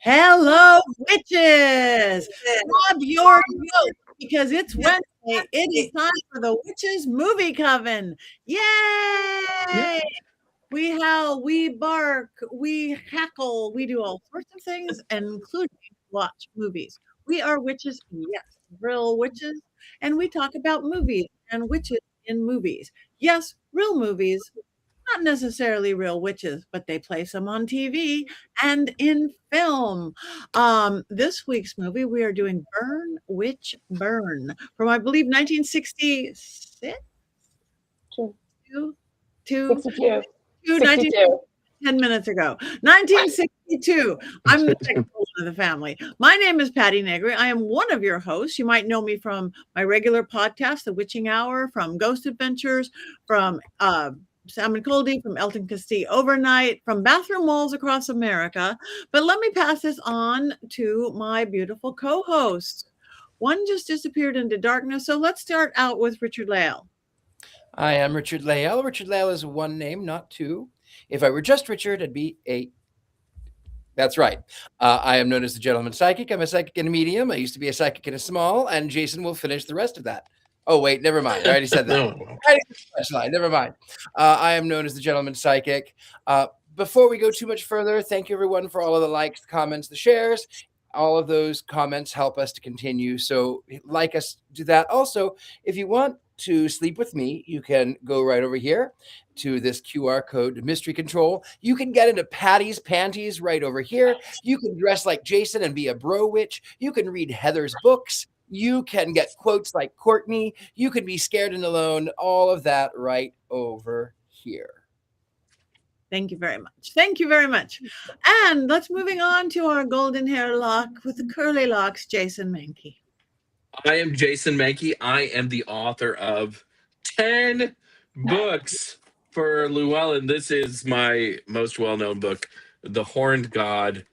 Hello, witches! Grab your yoke because it's Wednesday. It is time for the Witches Movie Coven. Yay! We howl, we bark, we hackle, we do all sorts of things, including watch movies. We are witches, yes, real witches, and we talk about movies and witches in movies. Yes, real movies, not necessarily real witches, but they play some on TV and in film. This week's movie, we are doing Burn, Witch, Burn from, I believe, 1966? Two. Two, 62. 62. 10 minutes ago. 1962. I'm the second one of the family. My name is Patty Negri. I am one of your hosts. You might know me from my regular podcast, The Witching Hour, from Ghost Adventures, from Sam and Coldy, from Elton Castile Overnight, from Bathroom Walls Across America. But let me pass this on to my beautiful co-hosts. One just disappeared into darkness, so let's start out with Richard Lale. I am Richard Lale. Richard Lale is one name, not two. If I were just Richard, I'd be eight. That's right. I am known as the Gentleman Psychic. I'm a psychic and a medium. I used to be a psychic and a small, and Jason will finish the rest of that. Oh, wait, never mind. I already said that. Never mind. I am known as the Gentleman Psychic. Before we go too much further, thank you, everyone, for all of the likes, the comments, the shares. All of those comments help us to continue. So like us, do that. Also, if you want to sleep with me, you can go right over here to this QR code mystery control. You can get into Patty's panties right over here. You can dress like Jason and be a bro witch. You can read Heather's books. You can get quotes like Courtney. You can be scared and alone. All of that right over here. Thank you very much. Thank you very much. And let's moving on to our golden hair lock with the curly locks, Jason Mankey. I am Jason Mankey. I am the author of 10 books for Llewellyn. This is my most well-known book, The Horned God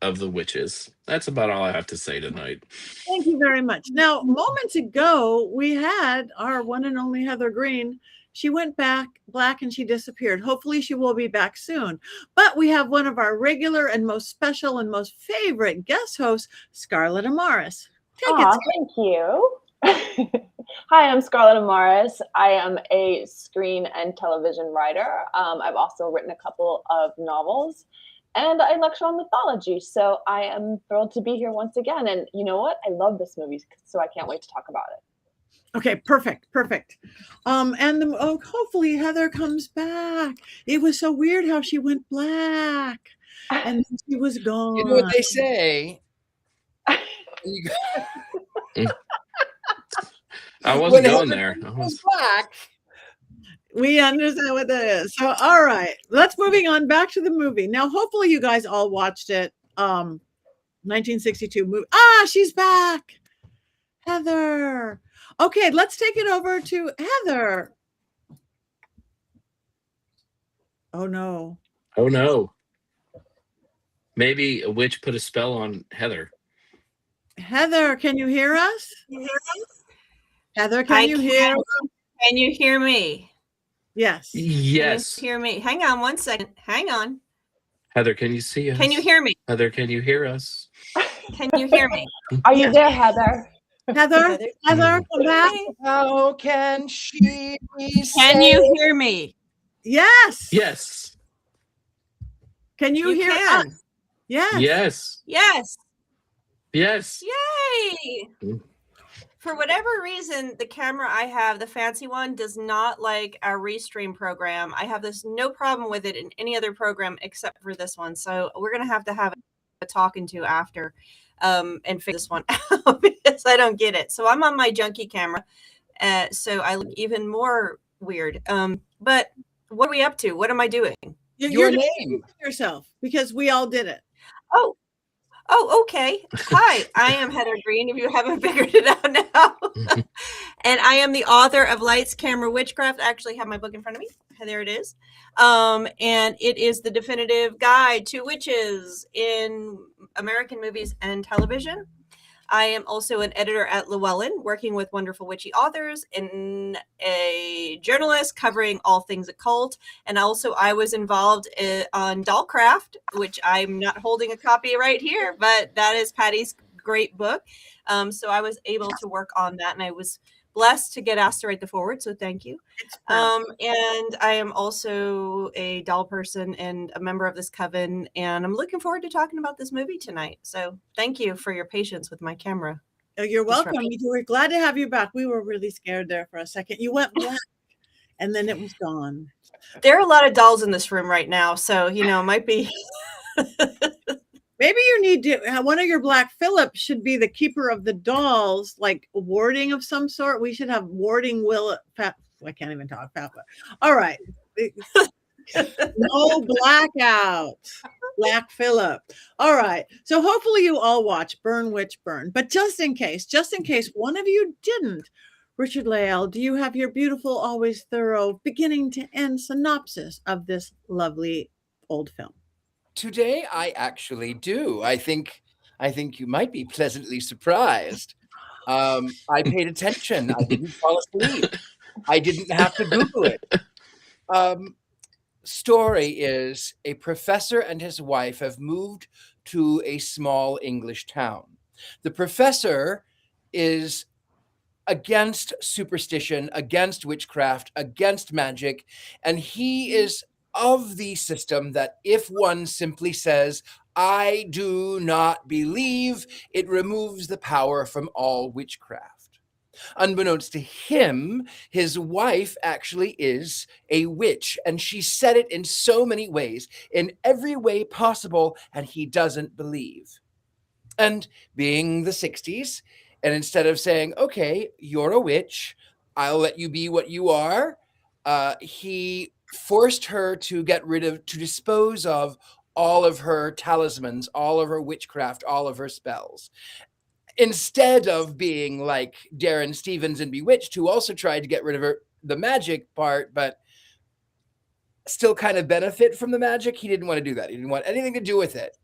of the Witches. That's about all I have to say tonight. Thank you very much. Now, moments ago, we had our one and only Heather Green. She went back black and she disappeared. Hopefully she will be back soon. But we have one of our regular and most special and most favorite guest hosts, Scarlett Amaris. Thank you. Hi, I'm Scarlett Amaris. I am a screen and television writer. I've also written a couple of novels and I lecture on mythology. So I am thrilled to be here once again. And you know what? I love this movie, so I can't wait to talk about it. Okay, perfect. And hopefully Heather comes back. It was so weird how she went black and then she was gone. You know what they say? I wasn't going there. Black. We understand what that is. So, all right, let's moving on back to the movie. Now, hopefully you guys all watched it. 1962 movie. She's back. Heather. Okay, let's take it over to Heather. Oh, no. Oh, no. Maybe a witch put a spell on Heather. Heather, can you hear us? Heather, can you hear us? Can you hear me? Yes. Yes. Can you hear me? Hang on one second. Hang on. Heather, can you see us? Can you hear me? Heather, can you hear us? Can you hear me? Are you there, Heather? Heather, come back. How can she Can you hear me? Yes. Yes. Can you hear us? Yes. Yes. Yes. Yes. Yay. For whatever reason, the camera I have, the fancy one, does not like our Restream program. I have no problem with it in any other program except for this one. So we're going to have a talking to after and figure this one out because I don't get it. So I'm on my junkie camera. So I look even more weird. But what are we up to? What am I doing? Your name. Yourself, because we all did it. Oh, okay. Hi, I am Heather Green, if you haven't figured it out now. And I am the author of Lights, Camera, Witchcraft. I actually have my book in front of me. There it is. And it is the definitive guide to witches in American movies and television. I am also an editor at Llewellyn, working with wonderful witchy authors, and a journalist covering all things occult. And also, I was involved on Dollcraft, which I'm not holding a copy right here, but that is Patty's great book. So I was able to work on that, and I was blessed to get asked to write the forward. So thank you. And I am also a doll person and a member of this coven, and I'm looking forward to talking about this movie tonight. So thank you for your patience with my camera. Oh, you're welcome. We're glad to have you back. We were really scared there for a second. You went black and then it was gone. There are a lot of dolls in this room right now, so it might be. Maybe you need to, one of your Black Phillips should be the keeper of the dolls, like warding of some sort. We should have warding I can't even talk. All right. No blackout. Black Phillip. All right. So hopefully you all watch Burn Witch Burn. But just in case one of you didn't, Richard Lael, do you have your beautiful, always thorough, beginning to end synopsis of this lovely old film? Today, I actually do. I think you might be pleasantly surprised. I paid attention. I didn't fall asleep. I didn't have to Google it. Story is a professor and his wife have moved to a small English town. The professor is against superstition, against witchcraft, against magic, and he is of the system that if one simply says, "I do not believe," it removes the power from all witchcraft. Unbeknownst to him, his wife actually is a witch, and she said it in so many ways, in every way possible, and he doesn't believe. And being the 60s, and instead of saying, "Okay, you're a witch, I'll let you be what you are," he forced her to dispose of all of her talismans, all of her witchcraft, all of her spells. Instead of being like Darren Stevens in Bewitched, who also tried to get rid of the magic part, but still kind of benefit from the magic, he didn't want to do that. He didn't want anything to do with it.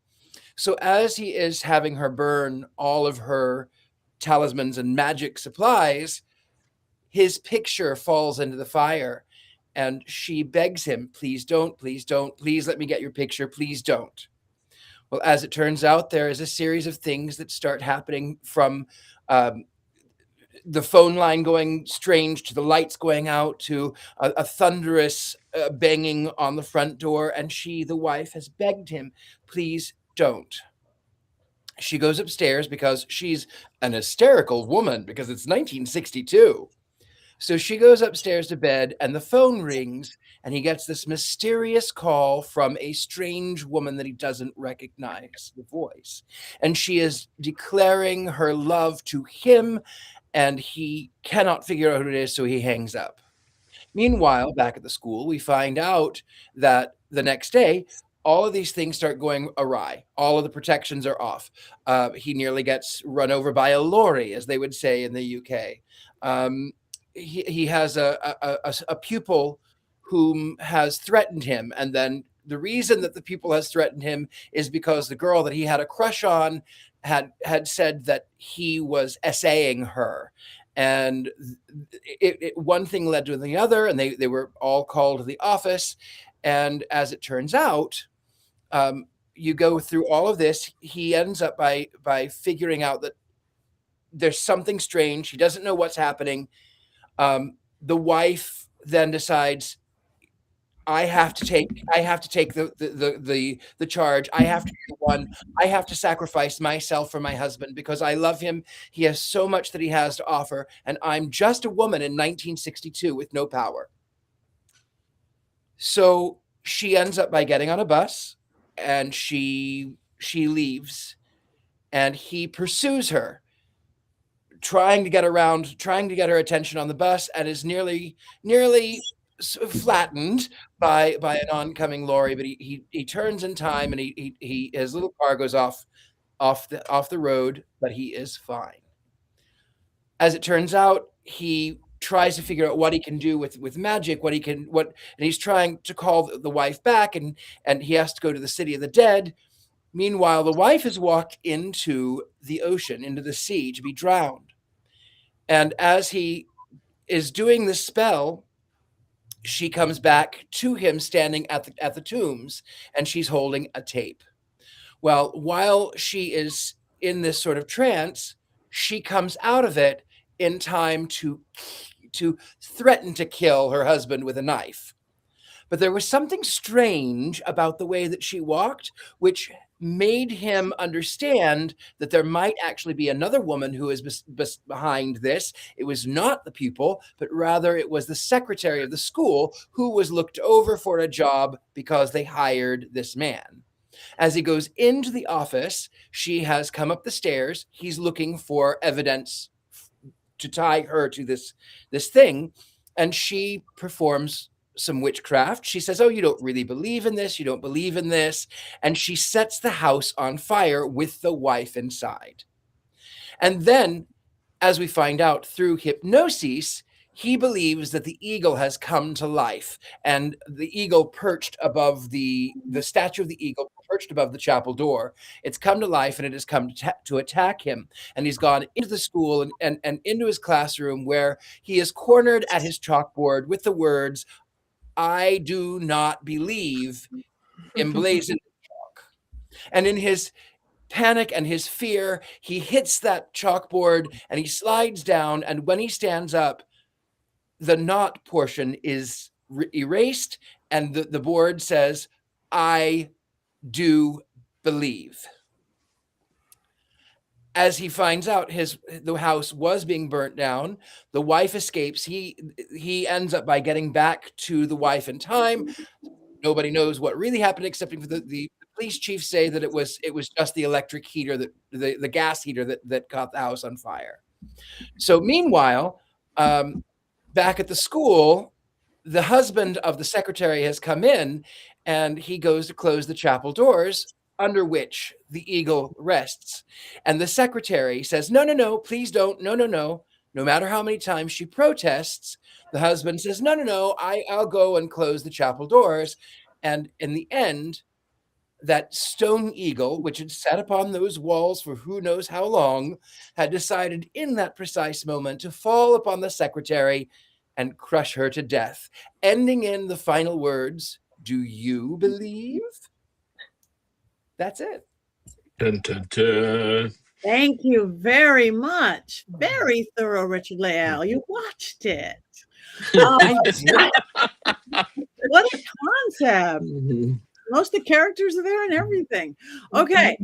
So as he is having her burn all of her talismans and magic supplies, his picture falls into the fire, and she begs him, "Please don't, please don't, please let me get your picture, please don't." Well, as it turns out, there is a series of things that start happening, from the phone line going strange to the lights going out to a thunderous banging on the front door. And she, the wife, has begged him, "Please don't." She goes upstairs because she's an hysterical woman, because it's 1962. So she goes upstairs to bed, and the phone rings, and he gets this mysterious call from a strange woman that he doesn't recognize the voice. And she is declaring her love to him, and he cannot figure out who it is, so he hangs up. Meanwhile, back at the school, we find out that the next day, all of these things start going awry. All of the protections are off. He nearly gets run over by a lorry, as they would say in the UK. He has a pupil whom has threatened him, and then the reason that the pupil has threatened him is because the girl that he had a crush on had said that he was essaying her, and one thing led to the other, and they were all called to the office. And as it turns out, you go through all of this, he ends up by figuring out that there's something strange. He doesn't know what's happening. The wife then decides, I have to take the charge. I have to be the one. I have to sacrifice myself for my husband because I love him. He has so much that he has to offer, and I'm just a woman in 1962 with no power. So she ends up by getting on a bus, and she leaves, and he pursues her, trying to get her attention on the bus, and is nearly flattened by an oncoming lorry. But he turns in time, and his little car goes off the road, but he is fine. As it turns out, he tries to figure out what he can do with magic, and he's trying to call the wife back, and he has to go to the city of the dead. Meanwhile, the wife has walked into the ocean, into the sea, to be drowned. And as he is doing the spell, she comes back to him standing at the tombs, and she's holding a tape. Well, while she is in this sort of trance, she comes out of it in time to threaten to kill her husband with a knife. But there was something strange about the way that she walked, which made him understand that there might actually be another woman who is behind this. It was not the pupil, but rather it was the secretary of the school who was looked over for a job because they hired this man. As he goes into the office, she has come up the stairs. He's looking for evidence to tie her to this thing, and she performs some witchcraft. She says, "Oh, you don't really believe in this. You don't believe in this." And she sets the house on fire with the wife inside. And then, as we find out through hypnosis, he believes that the eagle has come to life, and the eagle perched above the statue of the eagle perched above the chapel door. It's come to life, and it has come to attack him. And he's gone into the school and into his classroom, where he is cornered at his chalkboard with the words, "I do not believe," emblazoned in chalk. And in his panic and his fear, he hits that chalkboard and he slides down. And when he stands up, the "not" portion is erased, and the board says, "I do believe." As he finds out the house was being burnt down, the wife escapes. He ends up by getting back to the wife in time. Nobody knows what really happened, except for the police chief say that it was just the electric heater, that the gas heater that caught the house on fire. So meanwhile, back at the school, the husband of the secretary has come in, and he goes to close the chapel doors, under which the eagle rests. And the secretary says, "No, no, no, please don't. No, no, no." No matter how many times she protests, the husband says, "No, no, no, I'll go and close the chapel doors." And in the end, that stone eagle, which had sat upon those walls for who knows how long, had decided in that precise moment to fall upon the secretary and crush her to death, ending in the final words, "Do you believe?" That's it. Dun, dun, dun. Thank you very much. Very thorough, Richard Leal. You watched it. I did. What a concept. Mhm. Most of the characters are there and everything. Okay.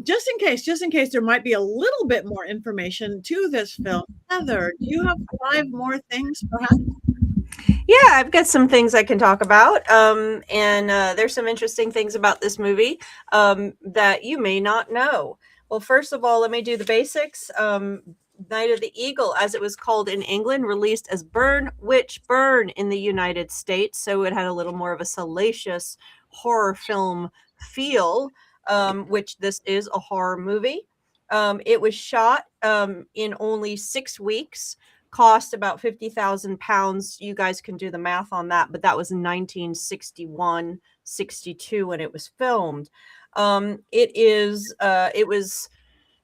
Just in case there might be a little bit more information to this film, Heather, do you have 5 more things perhaps? Yeah, I've got some things I can talk about. And there's some interesting things about this movie that you may not know. Well, first of all, let me do the basics. Night of the Eagle, as it was called in England, released as Burn, Witch, Burn in the United States. So it had a little more of a salacious horror film feel, which this is a horror movie. It was shot in only 6 weeks. Cost about £50,000. You guys can do the math on that, but that was in 1961, 62 when it was filmed.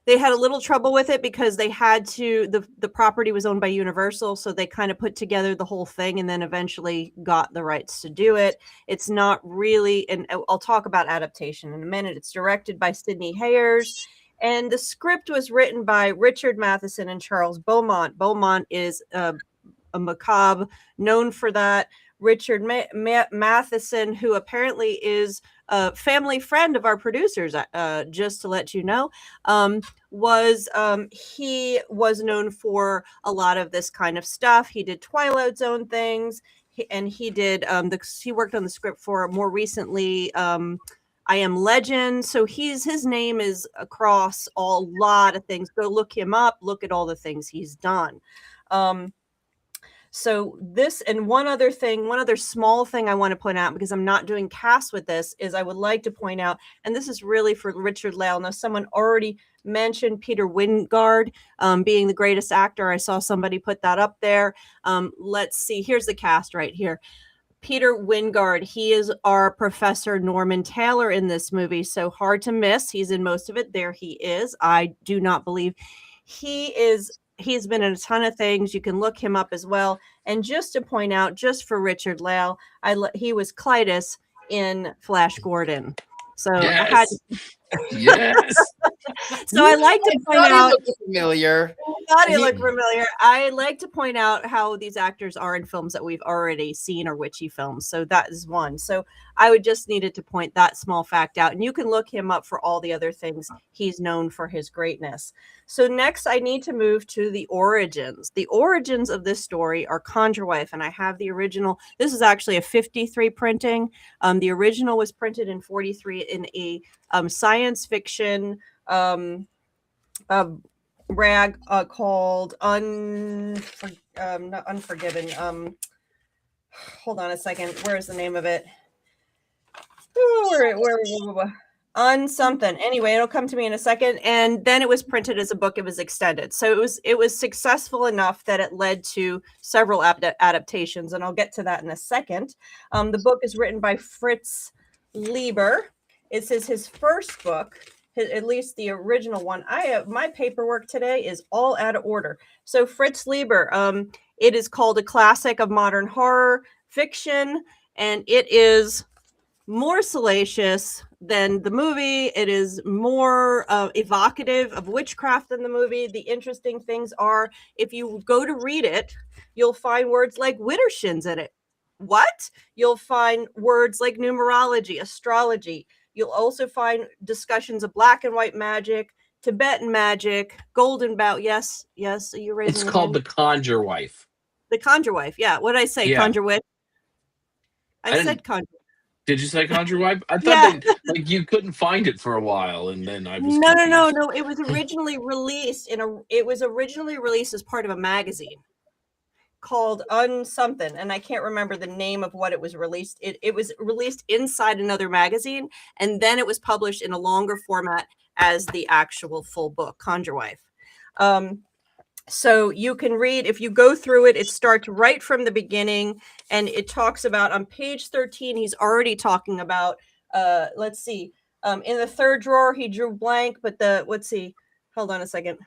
They had a little trouble with it because they had to, the property was owned by Universal, so they kind of put together the whole thing and then eventually got the rights to do it. It's not really, and I'll talk about adaptation in a minute. It's directed by Sidney Hayers. And the script was written by Richard Matheson and Charles Beaumont. Beaumont is a macabre, known for that. Richard Matheson, who apparently is a family friend of our producers, just to let you know, he was known for a lot of this kind of stuff. He did Twilight Zone things, and he did he worked on the script for more recently I Am Legend. So his name is across a lot of things. Go look him up, look at all the things he's done. So this, and one other small thing I want to point out, because I'm not doing cast with this, is I would like to point out, and this is really for Richard Leal. Now, someone already mentioned Peter Wyngarde being the greatest actor. I saw somebody put that up there. Let's see. Here's the cast right here. Peter Wingard. He is our Professor Norman Taylor in this movie, so hard to miss. He's in most of it. There he is. I do not believe he's been in a ton of things. You can look him up as well. And just to point out, just for Richard Lale, he was Clytus in Flash Gordon. So Yes. Yes. So I like to point out. Familiar. Thought he looked familiar. I like to point out how these actors are in films that we've already seen or witchy films. So that is one. So I would just needed to point that small fact out, and you can look him up for all the other things he's known for his greatness. So next, I need to move to the origins. The origins of this story are Conjure Wife, and I have the original. This is actually a 53 printing. The original was printed in 43 in a science fiction rag called not Unforgiven. Hold on a second. Where's the name of it? On something. Anyway, it'll come to me in a second. And then it was printed as a book. It was extended. So it was successful enough that it led to several adaptations, and I'll get to that in a second. The book is written by Fritz Lieber. This is his first book. At least the original one. My paperwork today is all out of order. So Fritz Lieber, it is called a classic of modern horror fiction, and it is more salacious than the movie. It is more evocative of witchcraft than the movie. The interesting things are, if you go to read it, you'll find words like widdershins in it. What? You'll find words like numerology, astrology. You'll also find discussions of black and white magic, Tibetan magic, golden bout. Yes. Are you raising? It's called The Conjure Wife. The Conjure Wife. Yeah. What did I say? Yeah. Conjure Witch. I said Conjure. Did you say Conjure Wife? I thought that you couldn't find it for a while, and then I was No. It was originally released as part of a magazine called Unsomething, and I can't remember the name of what it was released. It was released inside another magazine, and then it was published in a longer format as the actual full book, Conjure Wife. So you can read, if you go through it, it starts right from the beginning, and it talks about, on page 13, he's already talking about, let's see, in the third drawer, he drew blank, but hold on a second.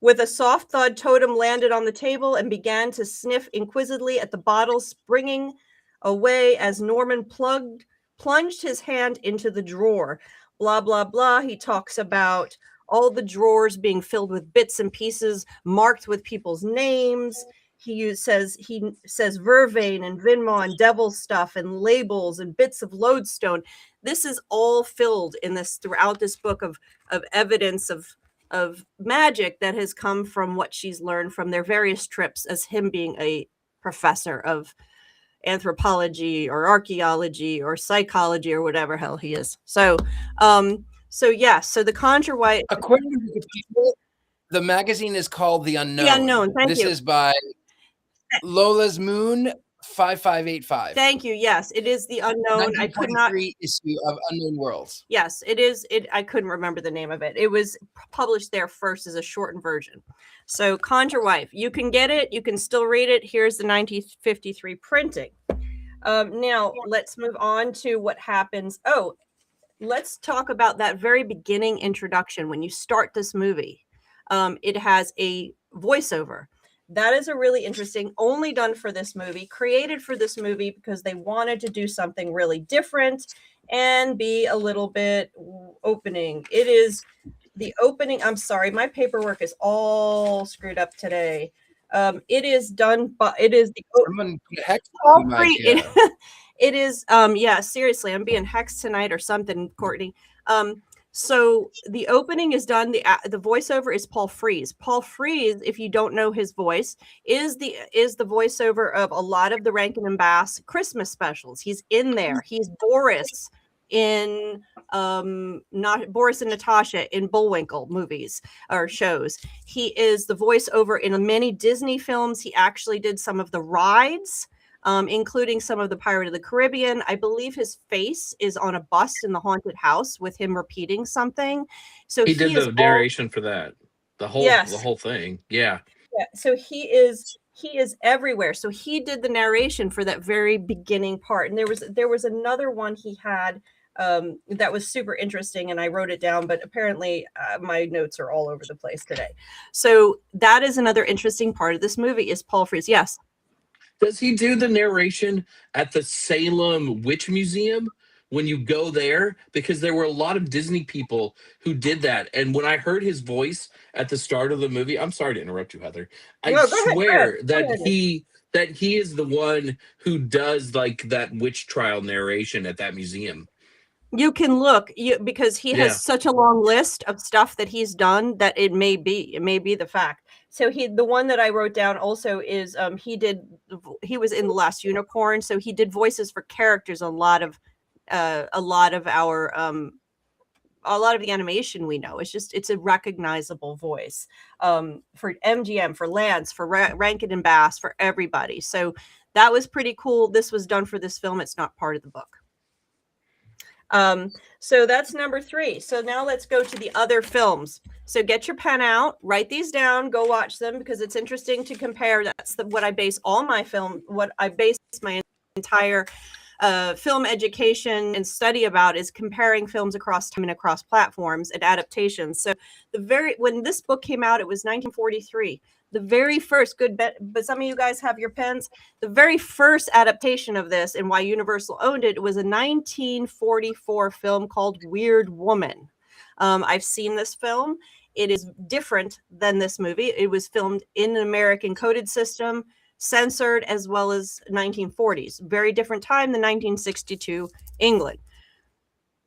With a soft thud, Totem landed on the table and began to sniff inquisitively at the bottle, springing away as Norman plunged his hand into the drawer. Blah, blah, blah. He talks about all the drawers being filled with bits and pieces marked with people's names. He says vervain and vinmo and devil stuff and labels and bits of lodestone. This is all filled in this throughout this book of evidence of magic that has come from what she's learned from their various trips as him being a professor of anthropology or archaeology or psychology or whatever hell he is. So the Conjure Wife. According to the people, the magazine is called The Unknown. The Unknown. Thank you. This is by Lola's Moon 5585. Thank you. Yes, it is The Unknown. I could not issue of Unknown Worlds. Yes, it is. I couldn't remember the name of it. It was published there first as a shortened version. So Conjure Wife, you can get it. You can still read it. Here's the 1953 printing. Now let's move on to what happens. Let's talk about that very beginning introduction. When you start this movie, it has a voiceover. That is a really interesting, only done for this movie, created for this movie because they wanted to do something really different and be a little bit opening. It is the opening. I'm sorry, my paperwork is all screwed up today. It is done, but it is the all free. It is, seriously, I'm being hexed tonight or something, Courtney. So the opening is done. The voiceover is Paul Frees. Paul Frees, if you don't know his voice, is the voiceover of a lot of the Rankin and Bass Christmas specials. He's in there. He's Boris in not Boris and Natasha in Bullwinkle movies or shows. He is the voiceover in many Disney films. He actually did some of the rides, including some of the Pirate of the Caribbean. I believe his face is on a bust in the haunted house with him repeating something. So he did the narration for that. The whole thing. Yeah. So he is he is everywhere. So he did the narration for that very beginning part. And there was another one he had that was super interesting, and I wrote it down, but apparently my notes are all over the place today. So that is another interesting part of this movie is Paul Frees. Yes. Does he do the narration at the Salem Witch Museum when you go there? Because there were a lot of Disney people who did that. And when I heard his voice at the start of the movie, I'm sorry to interrupt you, Heather. I No, go ahead, swear go ahead. that he is the one who does like that witch trial narration at that museum. You can look because he has such a long list of stuff that he's done that it may be the fact. So the one that I wrote down also is he was in The Last Unicorn, so he did voices for characters a lot of our a lot of the animation we know. It's a recognizable voice for MGM, for Lance, for Rankin and Bass, for everybody. So that was pretty cool. This was done for this film. It's not part of the book. So that's number 3. So now let's go to the other films. So get your pen out, write these down, go watch them because it's interesting to compare. That's what I base my entire film education and study about is comparing films across time and across platforms and adaptations. So when this book came out, it was 1943. The very first but some of you guys have your pens. The very first adaptation of this and why Universal owned it was a 1944 film called Weird Woman. I've seen this film. It is different than this movie. It was filmed in an American coded system, censored, as well as 1940s. Very different time than 1962 England.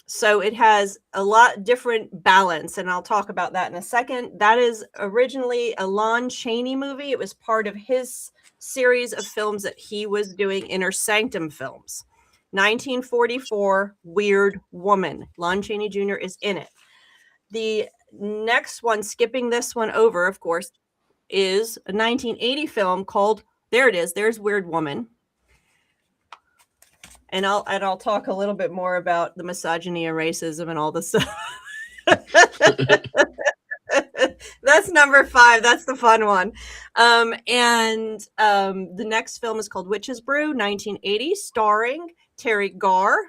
So it has a lot different balance, and I'll talk about that in a second. That is originally a Lon Chaney movie. It was part of his series of films that he was doing, Inner Sanctum films. 1944, Weird Woman. Lon Chaney Jr. is in it. The next one, skipping this one over, of course, is a 1980 film called, there it is, there's Weird Woman. And I'll talk a little bit more about the misogyny and racism and all this stuff. That's number 5. That's the fun one. The next film is called Witch's Brew, 1980, starring Terry Garr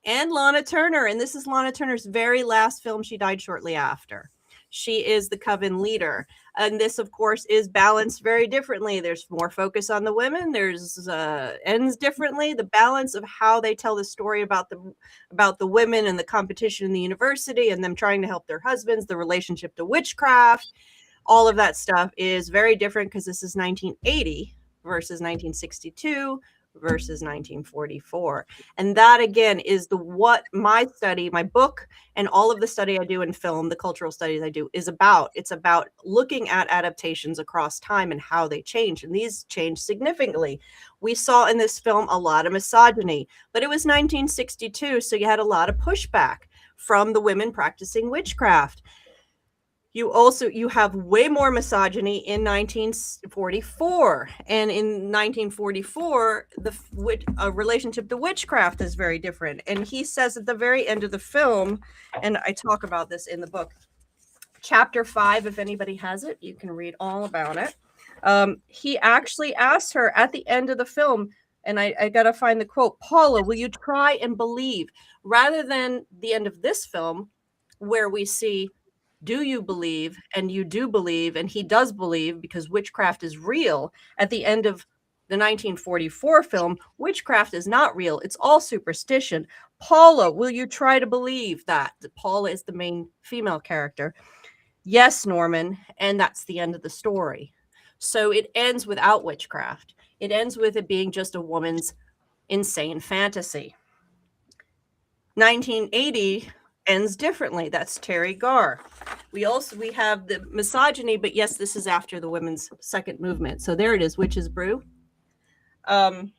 and Lana Turner. And this is Lana Turner's very last film. She died shortly after. She is the Coven leader. And this, of course, is balanced very differently. There's more focus on the women. There's ends differently. The balance of how they tell the story about the women and the competition in the university and them trying to help their husbands, the relationship to witchcraft, all of that stuff is very different because this is 1980 versus 1962 versus 1944. And that again is what my study, my book, and all of the study I do in film, the cultural studies I do is about. It's about looking at adaptations across time and how they change. And these change significantly. We saw in this film a lot of misogyny, but it was 1962. So you had a lot of pushback from the women practicing witchcraft. You have way more misogyny in 1944. And in 1944, the relationship to witchcraft is very different. And he says at the very end of the film, and I talk about this in the book, chapter 5, if anybody has it, you can read all about it. He actually asked her at the end of the film, and I got to find the quote, Paula, will you try and believe? Rather than the end of this film, where we see, do you believe? And you do believe, and he does believe because witchcraft is real. At the end of the 1944 film, witchcraft is not real. It's all superstition. Paula, will you try to believe that? Paula is the main female character. Yes, Norman. And that's the end of the story. So it ends without witchcraft. It ends with it being just a woman's insane fantasy. 1980 ends differently. That's Terry Garr. We have the misogyny, but yes, this is after the women's second movement. So there it is, Witch's Brew. We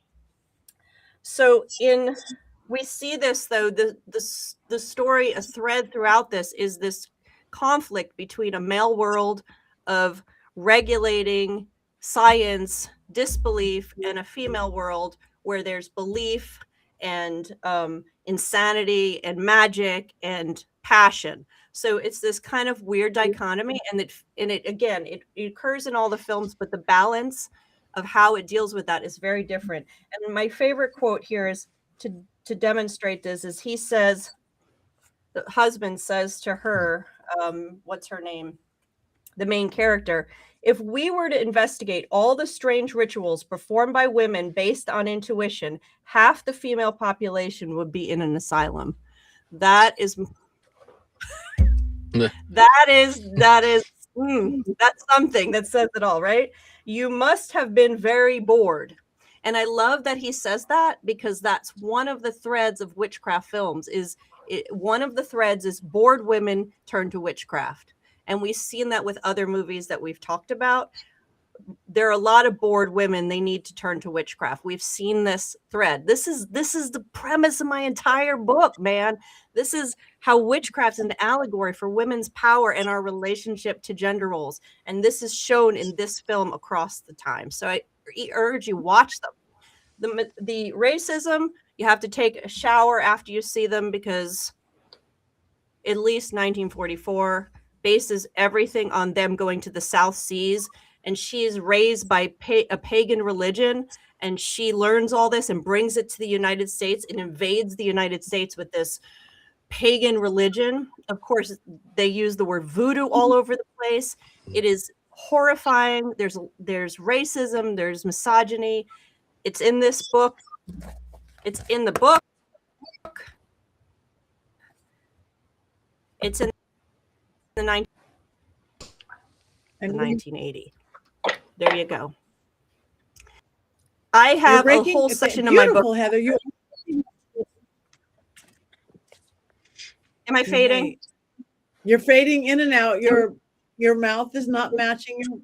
see this though, the story, a thread throughout this is this conflict between a male world of regulating science, disbelief, and a female world where there's belief and insanity and magic and passion. So it's this kind of weird dichotomy, and it occurs in all the films, but the balance of how it deals with that is very different. And my favorite quote here is to demonstrate this is he says, the husband says to her, what's her name? The main character, if we were to investigate all the strange rituals performed by women based on intuition, half the female population would be in an asylum. That is that's something that says it all, right? You must have been very bored. And I love that he says that, because that's one of the threads of witchcraft films one of the threads is bored women turn to witchcraft. And we've seen that with other movies that we've talked about. There are a lot of bored women. They need to turn to witchcraft. We've seen this thread. This is the premise of my entire book, man. This is how witchcraft's an allegory for women's power and our relationship to gender roles. And this is shown in this film across the time. So I urge you, watch them. The racism, you have to take a shower after you see them, because at least 1944 bases everything on them going to the South Seas. And she is raised by a pagan religion, and she learns all this and brings it to the United States and invades the United States with this pagan religion. Of course, they use the word voodoo all over the place. It is horrifying. There's racism, there's misogyny. It's in this book. It's in the book. It's in the 1980. There you go. I have a whole section of my book. Heather, Am I fading? You're fading in and out. Your mouth is not matching your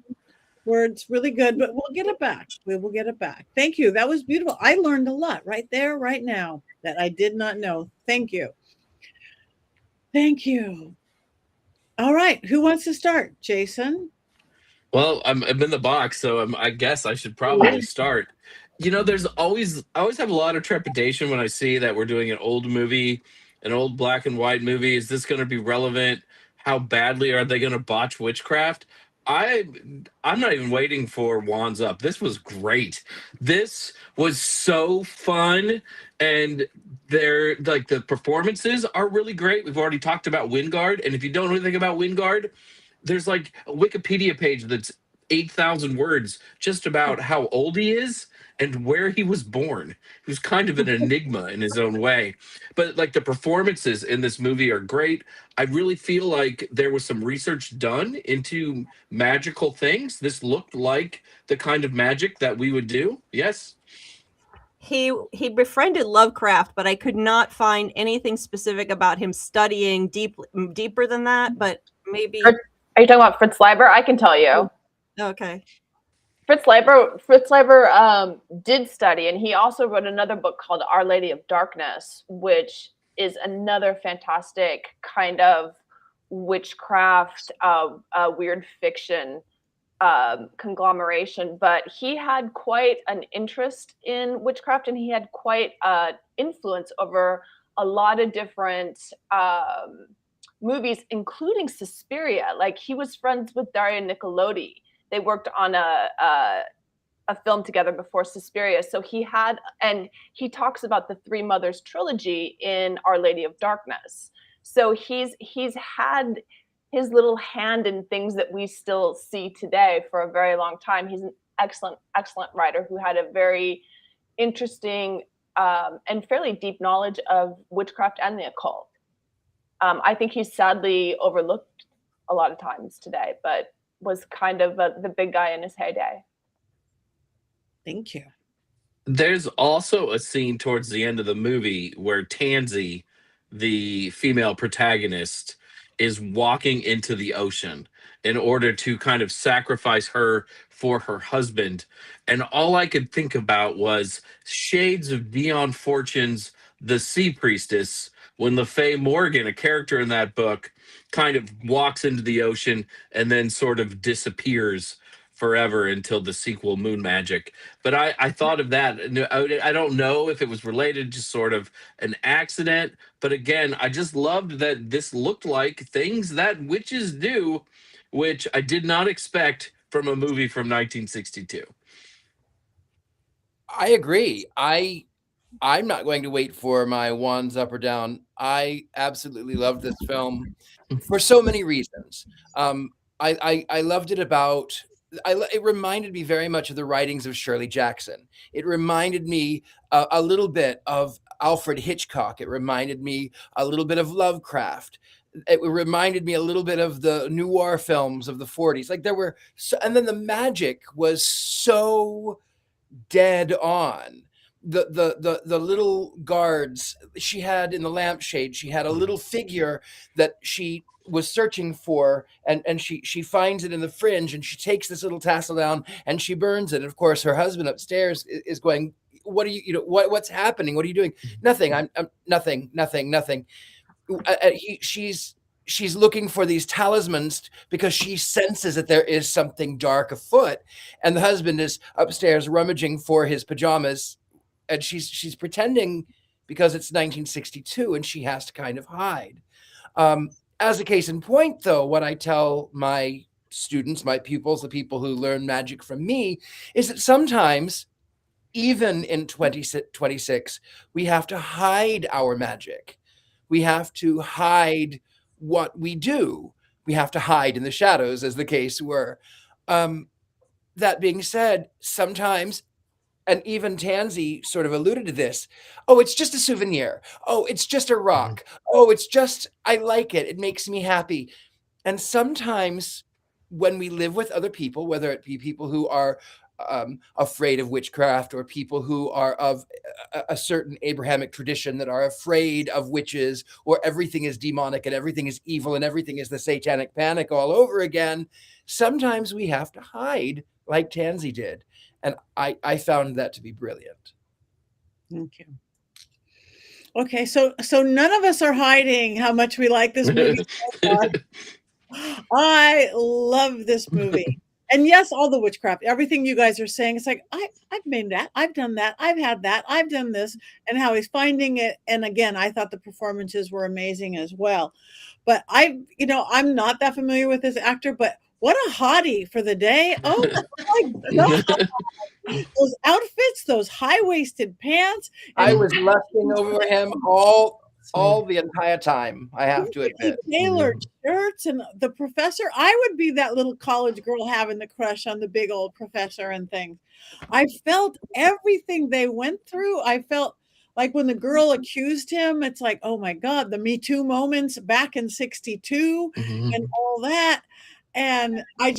words really good, but we'll get it back. We will get it back. Thank you. That was beautiful. I learned a lot right there, right now, that I did not know. Thank you. Thank you. All right. Who wants to start? Jason? Well, I'm in the box, so I guess I should probably start. You know, I always have a lot of trepidation when I see that we're doing an old movie, an old black and white movie. Is this going to be relevant? How badly are they going to botch witchcraft? I'm not even waiting for Wands Up. This was great. This was so fun, and the performances are really great. We've already talked about Wingard, and if you don't know anything about Wingard, there's like a Wikipedia page that's 8,000 words just about how old he is and where he was born. He was kind of an enigma in his own way. But like the performances in this movie are great. I really feel like there was some research done into magical things. This looked like the kind of magic that we would do. Yes. He befriended Lovecraft, but I could not find anything specific about him studying deeper than that. But maybe. Are you talking about Fritz Leiber? I can tell you. Okay. Fritz Leiber did study, and he also wrote another book called Our Lady of Darkness, which is another fantastic kind of witchcraft, weird fiction conglomeration. But he had quite an interest in witchcraft, and he had quite influence over a lot of different movies, including Suspiria. Like, he was friends with Daria Nicolodi. They worked on a film together before Suspiria. So he talks about the Three Mothers trilogy in Our Lady of Darkness. So he's had his little hand in things that we still see today for a very long time. He's an excellent writer who had a very interesting and fairly deep knowledge of witchcraft and the occult. I think he's sadly overlooked a lot of times today, but was kind of the big guy in his heyday. Thank you. There's also a scene towards the end of the movie where Tansy, the female protagonist, is walking into the ocean in order to kind of sacrifice her for her husband. And all I could think about was shades of Dion Fortune's The Sea Priestess, when LaFay Morgan, a character in that book, kind of walks into the ocean and then sort of disappears forever until the sequel Moon Magic. But I thought of that. I don't know if it was related, just sort of an accident. But again, I just loved that this looked like things that witches do, which I did not expect from a movie from 1962. I agree. I'm not going to wait for my wands up or down. I absolutely love this film for so many reasons. I loved it about. It reminded me very much of the writings of Shirley Jackson. It reminded me a little bit of Alfred Hitchcock. It reminded me a little bit of Lovecraft. It reminded me a little bit of the noir films of the 40s. Like there were, and then the magic was so dead on. The little guards she had in the lampshade, she had a little figure that she was searching for, and she finds it in the fringe, and she takes this little tassel down and she burns it. And of course her husband upstairs is going, what are you know what's happening, what are you doing? Nothing. I'm nothing. She's looking for these talismans because she senses that there is something dark afoot, and the husband is upstairs rummaging for his pajamas, and she's pretending because it's 1962 and she has to kind of hide. As a case in point, though, what I tell my students, my pupils, the people who learn magic from me, is that sometimes, even in 2026, we have to hide our magic. We have to hide what we do. We have to hide in the shadows, as the case were. That being said, sometimes, and even Tansy sort of alluded to this, oh, it's just a souvenir. Oh, it's just a rock. Oh, it's just, I like it. It makes me happy. And sometimes when we live with other people, whether it be people who are afraid of witchcraft, or people who are of a certain Abrahamic tradition that are afraid of witches, or everything is demonic and everything is evil and everything is the satanic panic all over again, sometimes we have to hide like Tansy did. And I found that to be brilliant. Thank you. Okay, so none of us are hiding how much we like this movie so far. I love this movie. And yes, all the witchcraft, everything you guys are saying, it's like, I've made that, I've done that, I've had that, I've done this, and how he's finding it. And again, I thought the performances were amazing as well. But I'm not that familiar with this actor, but what a hottie for the day. Oh my God. Those outfits, those high-waisted pants. I was lusting over him all the entire time, I have to admit. Tailored shirts, and the professor. I would be that little college girl having the crush on the big old professor and things. I felt everything they went through. I felt like when the girl accused him, it's like, oh my God, the Me Too moments back in 62 and all that. And I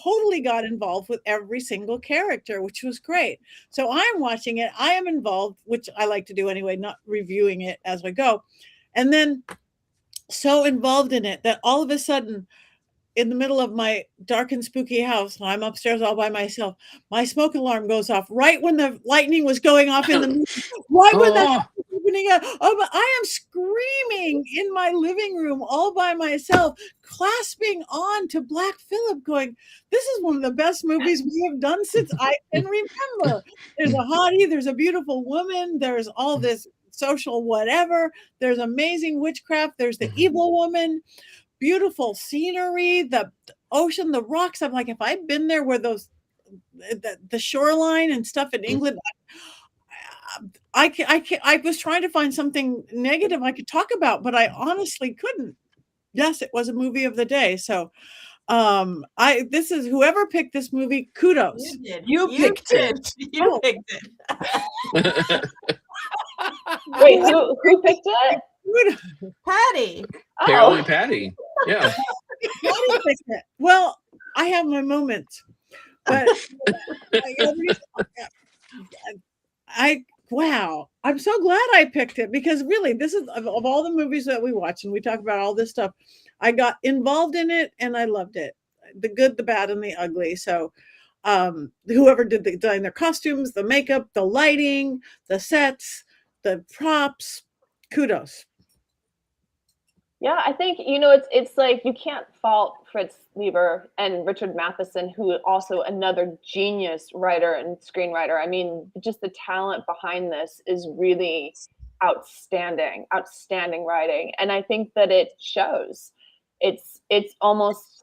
totally got involved with every single character, which was great. So I'm watching it. I am involved, which I like to do anyway, not reviewing it as we go. And then so involved in it that all of a sudden, in the middle of my dark and spooky house, I'm upstairs all by myself, my smoke alarm goes off right when the lightning was going off in the movie, right when the opening up. I am screaming in my living room all by myself, clasping on to Black Phillip, going, this is one of the best movies we have done since I can remember. There's a hottie, there's a beautiful woman, there's all this social whatever, there's amazing witchcraft, there's the evil woman, beautiful scenery, the ocean, the rocks. I'm like, if I've been there where those the shoreline and stuff in England, I was trying to find something negative I could talk about, but I honestly couldn't. Yes, it was a movie of the day. So this is whoever picked this movie, kudos. You did. You picked it. You picked it. Wait, who picked it? Patty. Apparently, Patty. Yeah. Patty picked it. Well, I have my moments, but wow, I'm so glad I picked it, because really, this is of all the movies that we watch and we talk about all this stuff, I got involved in it and I loved it. The good, the bad, and the ugly. So whoever did design their costumes, the makeup, the lighting, the sets, the props, kudos. Yeah, I think, it's like you can't fault Fritz Lieber and Richard Matheson, who also another genius writer and screenwriter. I mean, just the talent behind this is really outstanding writing. And I think that it shows. It's almost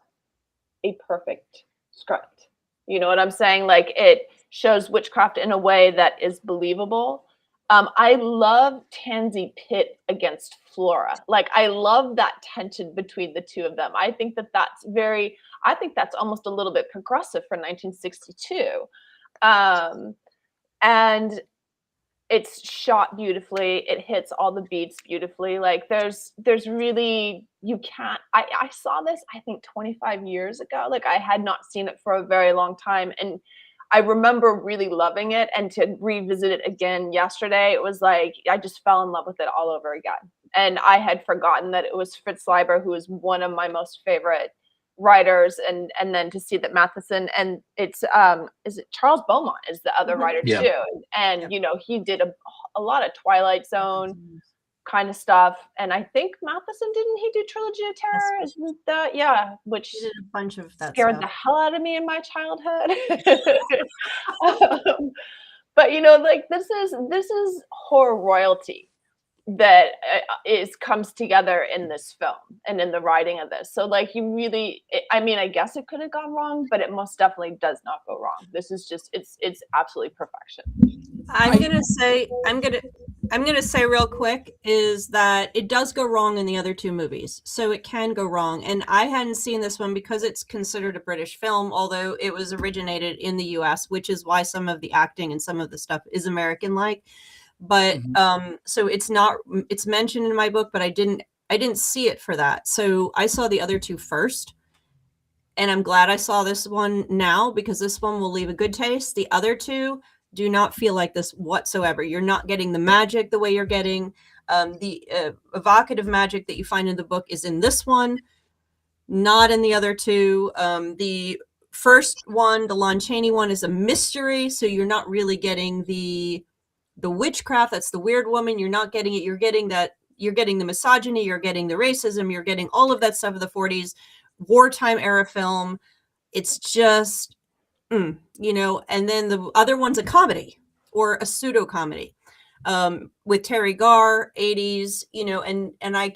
a perfect script. You know what I'm saying? Like, it shows witchcraft in a way that is believable. I love Tansy Pitt against Flora. Like, I love that tension between the two of them. I think that's almost a little bit progressive for 1962. And it's shot beautifully. It hits all the beats beautifully. Like, there's really, I saw this, I think 25 years ago. Like, I had not seen it for a very long time. And I remember really loving it, and to revisit it again yesterday, it was like I just fell in love with it all over again. And I had forgotten that it was Fritz Leiber, who is one of my most favorite writers, and then to see that Matheson, and it's is it Charles Beaumont is the other writer too, and you know, he did a lot of Twilight Zone kind of stuff, and I think Matheson, didn't he do Trilogy of Terror? Isn't that which He did a bunch of that scared stuff. the hell out of me in my childhood. But you know, like, this is horror royalty that comes together in this film and in the writing of this. So like, you really, I mean, I guess it could have gone wrong, but it most definitely does not go wrong. This is just, it's absolutely perfection. I'm gonna say real quick is that it does go wrong in the other two movies, so it can go wrong. And I hadn't seen this one because it's considered a British film, although it was originated in the U.S., which is why some of the acting and some of the stuff is American-like. But so it's mentioned in my book, but I didn't see it for that. So I saw the other two first. And I'm glad I saw this one now, because this one will leave a good taste. The other two do not feel like this whatsoever. You're not getting the magic the way you're getting. The evocative magic that you find in the book is in this one, not in the other two. The first one, the Lon Chaney one, is a mystery, so you're not really getting the witchcraft. That's the weird woman. You're not getting it. You're getting the misogyny. You're getting the racism. You're getting all of that stuff of the 40s. Wartime era film. It's just, you know, and then the other one's a comedy or a pseudo comedy with Terry Garr, 80s, you know, and I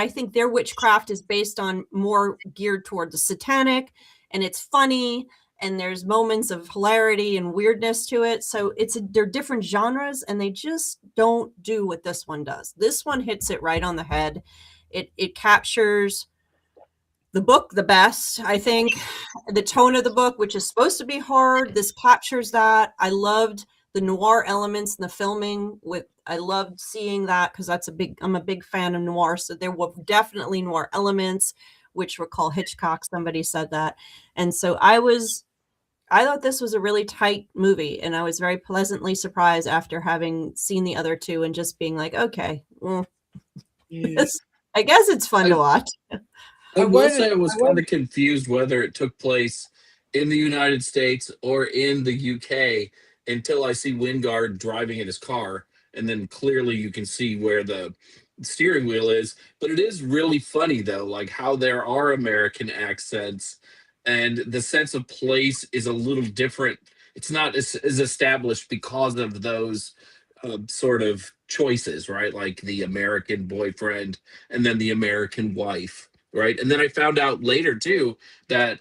think their witchcraft is based on more geared toward the satanic, and it's funny, and there's moments of hilarity and weirdness to it. So they're different genres, and they just don't do what this one does. This one hits it right on the head. It captures the book the best, I think. The tone of the book, which is supposed to be horror, this captures that. I loved the noir elements in the filming. I loved seeing that, because I'm a big fan of noir. So there were definitely noir elements, which recall Hitchcock. Somebody said that. And so I thought this was a really tight movie, and I was very pleasantly surprised after having seen the other two and just being like, okay, well, I guess it's fun to watch. I will say I was kind of confused whether it took place in the United States or in the UK until I see Wingard driving in his car, and then clearly you can see where the steering wheel is. But it is really funny, though, like how there are American accents, and the sense of place is a little different. It's not as established because of those sort of choices, right? Like the American boyfriend and then the American wife. Right. And then I found out later, too, that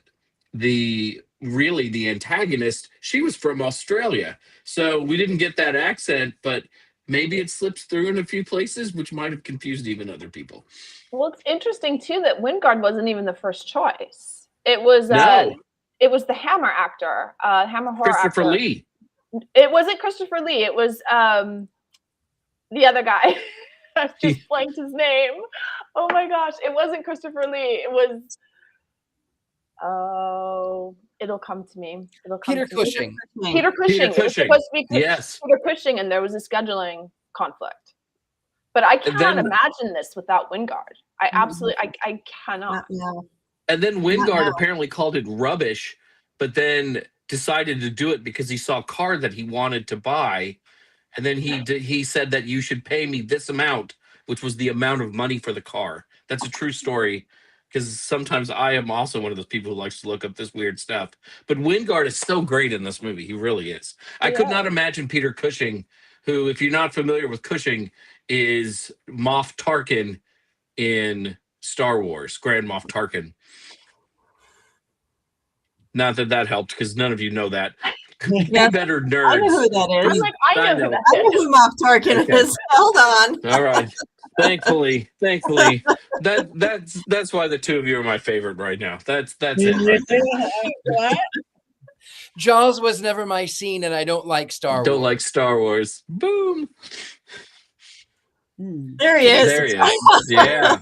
the antagonist, she was from Australia. So we didn't get that accent, but maybe it slips through in a few places, which might have confused even other people. Well, it's interesting, too, that Wingard wasn't even the first choice. It was it was the Hammer actor, Hammer horror Christopher actor. Lee. It wasn't Christopher Lee. It was the other guy. I've just blanked his name. Oh my gosh, it wasn't Christopher Lee. It was, it'll come to me. Peter Cushing. Peter Cushing. It was supposed to be Peter Cushing, and there was a scheduling conflict. But I cannot imagine this without Wingard. I absolutely, I cannot. And then Wingard apparently called it rubbish, but then decided to do it because he saw a car that he wanted to buy. And then he said that you should pay me this amount, which was the amount of money for the car. That's a true story, because sometimes I am also one of those people who likes to look up this weird stuff. But Wingard is so great in this movie. He really is. I could not imagine Peter Cushing, who, if you're not familiar with Cushing, is Moff Tarkin in Star Wars, Grand Moff Tarkin. Not that helped, because none of you know that. Yeah. Be better I know nerds. who that I'm is. like, I know who that I know is. who Moff Tarkin Okay. is. Hold on. All right. Thankfully, that's why the two of you are my favorite right now. That's it right there. What? Jaws was never my scene, and I don't like Star Wars. Don't like Star Wars. Boom. There he is. There he is. Yeah.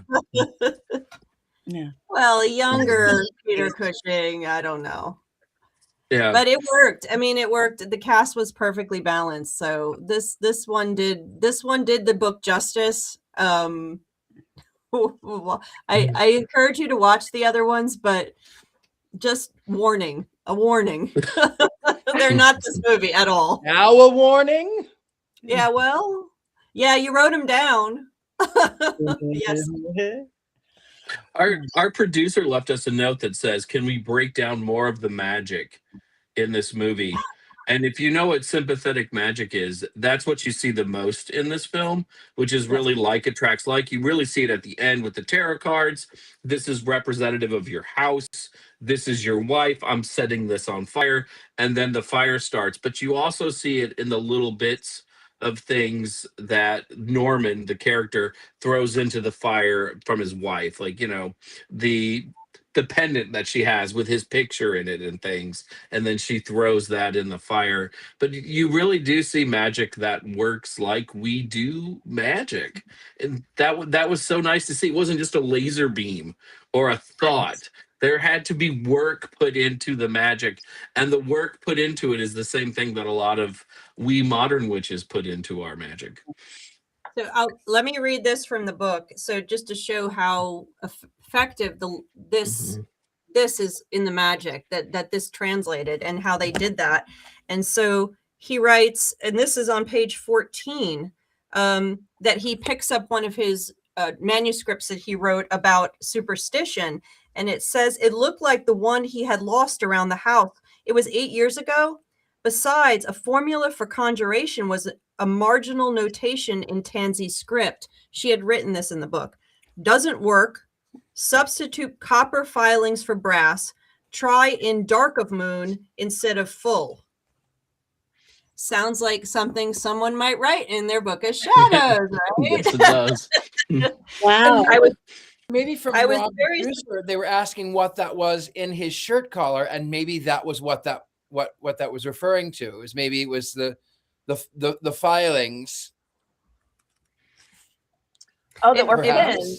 Yeah. Well, younger Peter Cushing. I don't know. Yeah. But it worked. I mean, it worked. The cast was perfectly balanced. So this one did the book justice. I encourage you to watch the other ones, but just a warning. They're not this movie at all. Now a warning. Yeah, well, yeah, you wrote them down. Yes. Our producer left us a note that says, "Can we break down more of the magic in this movie?" And if you know what sympathetic magic is, that's what you see the most in this film, which is really like attracts like. You really see it at the end with the tarot cards. This is representative of your house. This is your wife. I'm setting this on fire. And then the fire starts. But you also see it in the little bits of things that Norman, the character, throws into the fire from his wife. Like, the pendant that she has with his picture in it and things, and then she throws that in the fire. But you really do see magic that works like we do magic, and that was so nice to see. It wasn't just a laser beam or a thought. There had to be work put into the magic, and the work put into it is the same thing that a lot of we modern witches put into our magic. So let me read this from the book. So just to show how effective this is in the magic that this translated and how they did that. And so he writes, and this is on page 14, that he picks up one of his manuscripts that he wrote about superstition. And it says, it looked like the one he had lost around the house. It was 8 years ago. Besides, a formula for conjuration was a marginal notation in Tansy's script. She had written this in the book. Doesn't work. Substitute copper filings for brass. Try in dark of moon instead of full. Sounds like something someone might write in their book of shadows, right? Yes, it does. Wow. Maybe from I was Rob very- Brewster, they were asking what that was in his shirt collar, and maybe that was what that was referring to. Maybe it was the filings. Oh, that were perhaps. hidden.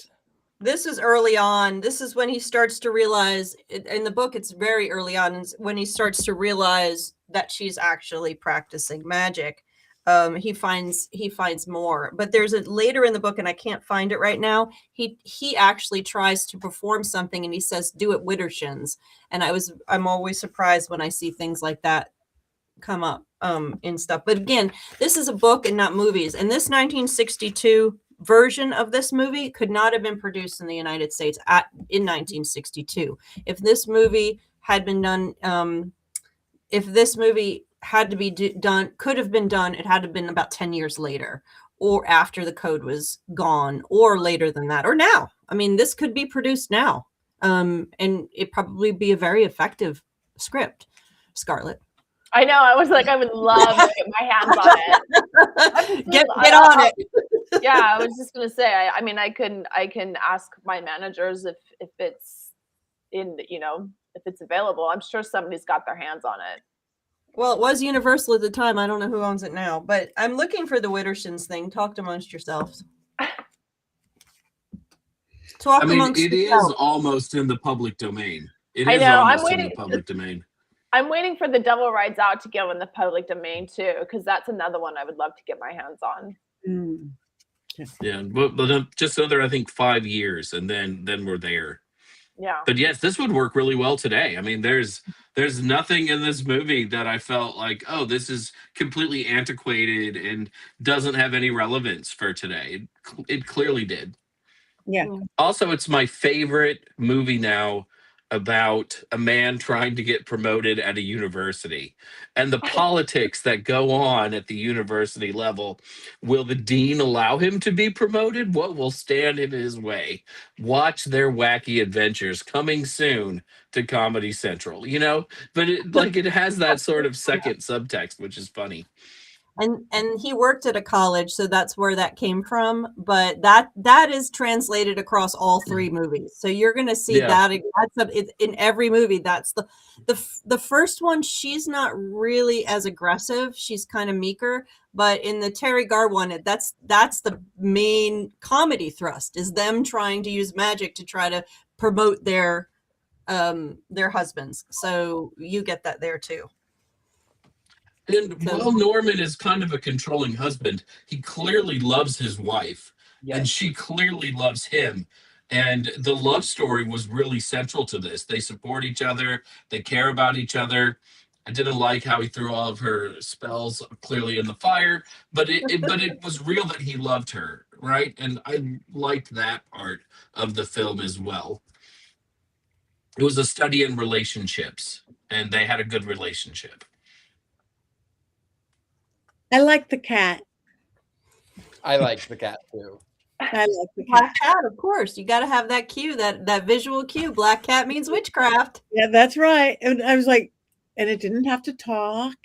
This is early on. This is when he starts to realize, in the book, it's very early on, when he starts to realize that she's actually practicing magic. He finds more, but there's a later in the book, and I can't find it right now. He actually tries to perform something, and he says, "Do it, Widdershins." And I'm always surprised when I see things like that come up in stuff. But again, this is a book and not movies. And this 1962 version of this movie could not have been produced in the United States in 1962. If this movie had been done, if this movie had to be done, could have been done, it had to have been about 10 years later, or after the code was gone, or later than that, or now. I mean, this could be produced now, and it probably be a very effective script. Scarlett. I know. I was like, I would love to get my hands on it. Get on it. Yeah, I was just gonna say. I mean, I can ask my managers if it's if it's available. I'm sure somebody's got their hands on it. Well, it was Universal at the time. I don't know who owns it now, but I'm looking for the Widdershins thing. Talk amongst yourselves. I mean, it is almost in the public domain. It I is know. almost in the public domain. I'm waiting for The Devil Rides Out to go in the public domain too, because that's another one I would love to get my hands on. Yeah, but just another, I think, 5 years, and then we're there. Yeah. But yes, this would work really well today. I mean, there's nothing in this movie that I felt like, oh, this is completely antiquated and doesn't have any relevance for today. It clearly did. Yeah. Also, it's my favorite movie now about a man trying to get promoted at a university and the politics that go on at the university level. Will the dean allow him to be promoted? What will stand in his way? Watch their wacky adventures, coming soon to Comedy Central, but it has that sort of second subtext, which is funny. And he worked at a college, so that's where that came from. But that is translated across all three movies, so you're going to see that in every movie. That's the first one. She's not really as aggressive; she's kind of meeker. But in the Terry Garr one, that's the main comedy thrust, is them trying to use magic to try to promote their husbands. So you get that there too. And while Norman is kind of a controlling husband, he clearly loves his wife, and she clearly loves him. And the love story was really central to this. They support each other. They care about each other. I didn't like how he threw all of her spells clearly in the fire, but it was real that he loved her, right? And I liked that part of the film as well. It was a study in relationships, and they had a good relationship. I like the cat. I like the cat too. I like the Black cat, of course. You got to have that cue, that visual cue. Black cat means witchcraft. Yeah, that's right. And I was like, and it didn't have to talk.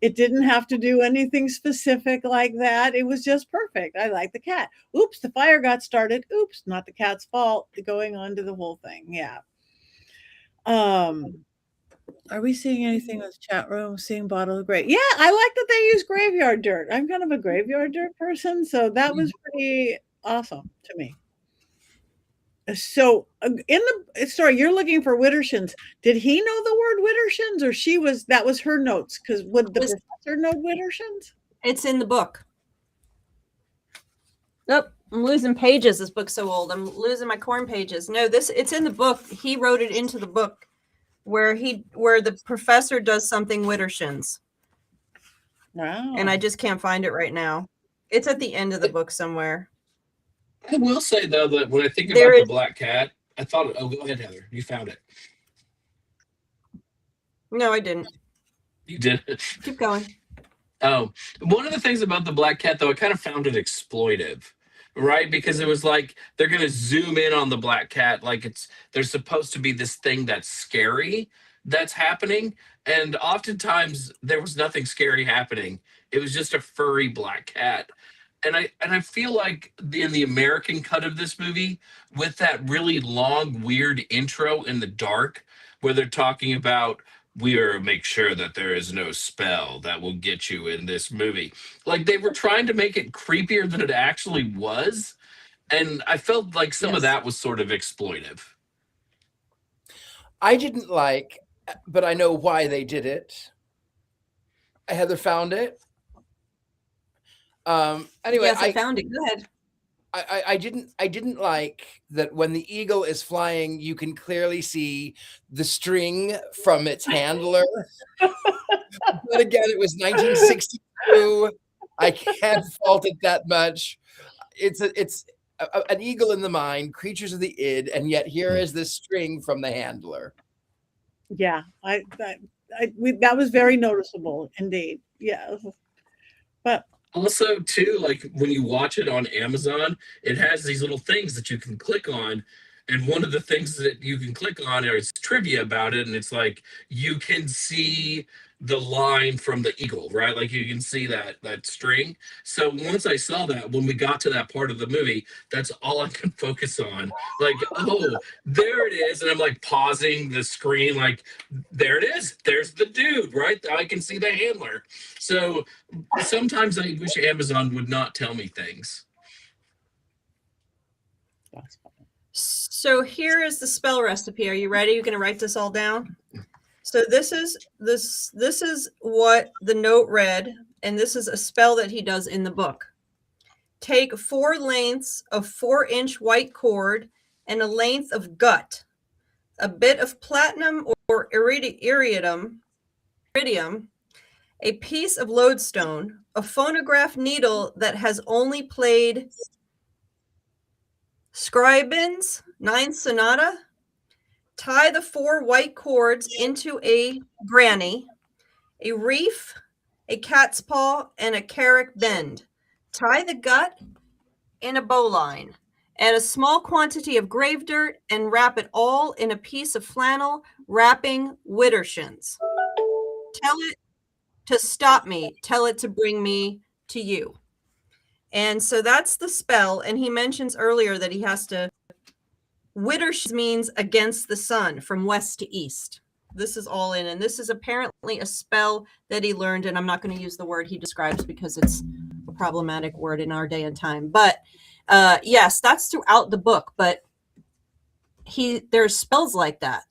It didn't have to do anything specific like that. It was just perfect. I like the cat. Oops, the fire got started. Oops, not the cat's fault. Going on to the whole thing. Yeah. Are we seeing anything in the chat room? Seeing Bottle of Gray. Yeah, I like that they use graveyard dirt. I'm kind of a graveyard dirt person, so that was pretty awesome to me. So in the story, you're looking for Widdershins. Did he know the word Widdershins, or that was her notes? Because would the professor know Widdershins? It's in the book. Nope, I'm losing pages. This book's so old. I'm losing my corn pages. No, it's in the book. He wrote it into the book where the professor does something Widdershins. Wow. And I just can't find it right now. It's at the end of the book somewhere. I will say, though, that when I think about the black cat, I thought, oh, go ahead, Heather. You found it. No, I didn't. You did? Keep going. Oh, one of the things about the black cat, though, I kind of found it exploitive, right? Because it was like they're going to zoom in on the black cat like there's supposed to be this thing that's scary that's happening. And oftentimes there was nothing scary happening. It was just a furry black cat. And I feel like in the American cut of this movie, with that really long, weird intro in the dark, where they're talking about, we are make sure that there is no spell that will get you in this movie. Like, they were trying to make it creepier than it actually was. And I felt like some of that was sort of exploitive. I didn't like, but I know why they did it. Heather found it. Anyway, yes, I found it. Go ahead. I didn't like that when the eagle is flying, you can clearly see the string from its handler. But again, it was 1962. I can't fault it that much. It's an eagle in the mind, creatures of the id, and yet here is this string from the handler. Yeah, that was very noticeable indeed. Yeah, but also, too, like when you watch it on Amazon, it has these little things that you can click on. And one of the things that you can click on is trivia about it. And it's like, you can see the line from the eagle, right? Like you can see that string. So once I saw that, when we got to that part of the movie, that's all I could focus on. Like, oh, there it is. And I'm like pausing the screen, like, there it is. There's the dude, right? I can see the handler. So sometimes I wish Amazon would not tell me things. So here is the spell recipe. Are you ready? You're going to write this all down? So this is what the note read, and this is a spell that he does in the book. Take 4 lengths of 4-inch white cord and a length of gut, a bit of platinum or iridium, a piece of lodestone, a phonograph needle that has only played Scriabin's Ninth Sonata, tie the 4 white cords into a granny, a reef, a cat's paw, and a carrick bend. Tie the gut in a bowline. Add a small quantity of grave dirt and wrap it all in a piece of flannel wrapping widdershins. Tell it to stop me. Tell it to bring me to you. And so that's the spell. And he mentions earlier that he has to. Widdershins means against the sun, from west to east. This is all in. And this is apparently a spell that he learned. And I'm not going to use the word he describes because it's a problematic word in our day and time. But yes, that's throughout the book. But there's spells like that.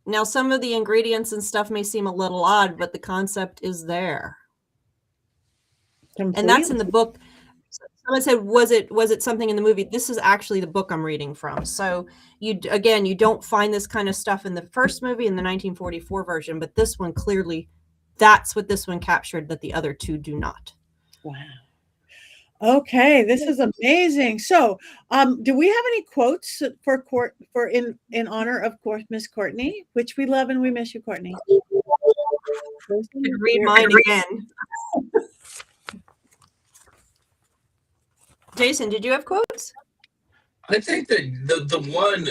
Now, some of the ingredients and stuff may seem a little odd, but the concept is there. And that's in the book. Someone said, was it something in the movie? This is actually the book I'm reading from. So you don't find this kind of stuff in the first movie, in the 1944 version, but this one clearly, that's what this one captured that the other two do not. Wow. Okay, this is amazing. So, do we have any quotes for in honor of Miss Courtney, which we love and we miss you, Courtney? Read mine again. Jason, did you have quotes? I think that the one,